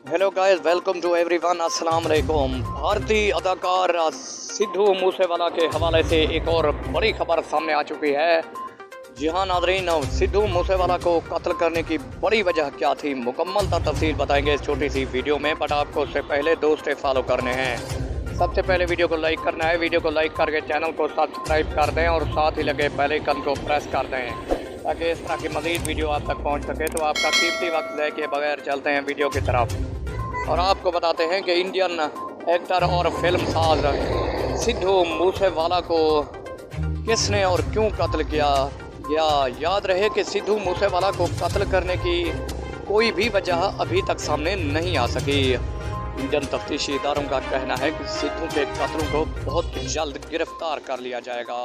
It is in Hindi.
Hello guys, welcome to everyone. अस्सलाम वालेकुम। भारतीय अदाकार सिद्धू मूसेवाला के हवाले से एक और बड़ी खबर सामने आ चुकी है। जी हाँ नाज़रीन, सिद्धू मूसेवाला को कत्ल करने की बड़ी वजह क्या थी, मुकम्मल तफसील बताएंगे इस छोटी सी वीडियो में। बट आपको उससे पहले 2 स्टेप फॉलो करने हैं। सबसे पहले वीडियो को लाइक करना है, वीडियो को लाइक करके चैनल को सब्सक्राइब कर दें और साथ ही लगे बेल आइकन को प्रेस कर दें ताकि इस तरह की मज़ीद वीडियो आप तक पहुँच सके। तो आपका कीमती वक्त लेके बगैर चलते हैं वीडियो की तरफ और आपको बताते हैं कि इंडियन एक्टर और फिल्म साज सिद्धू मूसेवाला को किसने और क्यों कत्ल किया गया। याद रहे कि सिद्धू मूसेवाला को कत्ल करने की कोई भी वजह अभी तक सामने नहीं आ सकी। इंडियन तफ्तीशी इदारों का कहना है कि सिद्धू के कत्ल को बहुत जल्द गिरफ्तार कर लिया जाएगा।